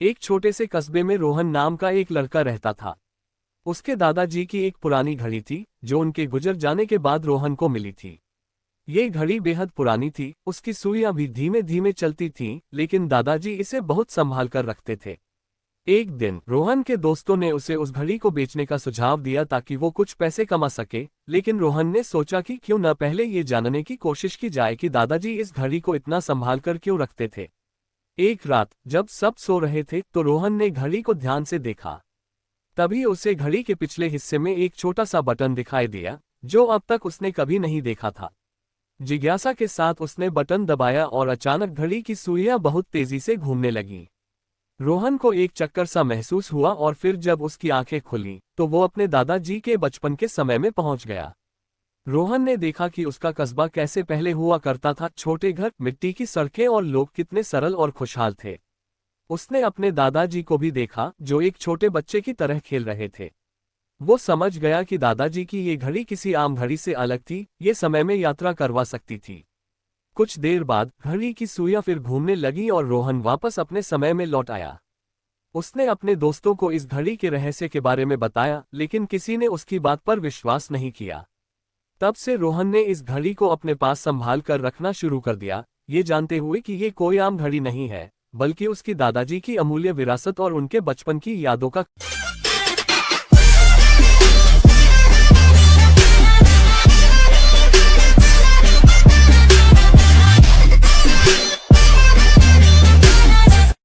एक छोटे से कस्बे में रोहन नाम का एक लड़का रहता था। उसके दादाजी की एक पुरानी घड़ी थी जो उनके गुजर जाने के बाद रोहन को मिली थी। ये घड़ी बेहद पुरानी थी, उसकी सुइयां भी धीमे धीमे चलती थीं, लेकिन दादाजी इसे बहुत संभाल कर रखते थे। एक दिन रोहन के दोस्तों ने उसे उस घड़ी को बेचने का सुझाव दिया ताकि वो कुछ पैसे कमा सके, लेकिन रोहन ने सोचा कि क्यों न पहले ये जानने की कोशिश की जाए कि दादाजी इस घड़ी को इतना संभाल कर क्यों रखते थे। एक रात जब सब सो रहे थे तो रोहन ने घड़ी को ध्यान से देखा। तभी उसे घड़ी के पिछले हिस्से में एक छोटा सा बटन दिखाई दिया जो अब तक उसने कभी नहीं देखा था। जिज्ञासा के साथ उसने बटन दबाया और अचानक घड़ी की सुइयां बहुत तेजी से घूमने लगीं। रोहन को एक चक्कर सा महसूस हुआ और फिर जब उसकी आंखें खुलीं तो वो अपने दादाजी के बचपन के समय में पहुंच गया। रोहन ने देखा कि उसका कस्बा कैसे पहले हुआ करता था, छोटे घर, मिट्टी की सड़कें और लोग कितने सरल और खुशहाल थे। उसने अपने दादाजी को भी देखा जो एक छोटे बच्चे की तरह खेल रहे थे। वो समझ गया कि दादाजी की ये घड़ी किसी आम घड़ी से अलग थी, ये समय में यात्रा करवा सकती थी। कुछ देर बाद घड़ी की सुइयां फिर घूमने लगी और रोहन वापस अपने समय में लौट आया। उसने अपने दोस्तों को इस घड़ी के रहस्य के बारे में बताया, लेकिन किसी ने उसकी बात पर विश्वास नहीं किया। तब से रोहन ने इस घड़ी को अपने पास संभाल कर रखना शुरू कर दिया, ये जानते हुए कि ये कोई आम घड़ी नहीं है, बल्कि उसकी दादाजी की अमूल्य विरासत और उनके बचपन की यादों का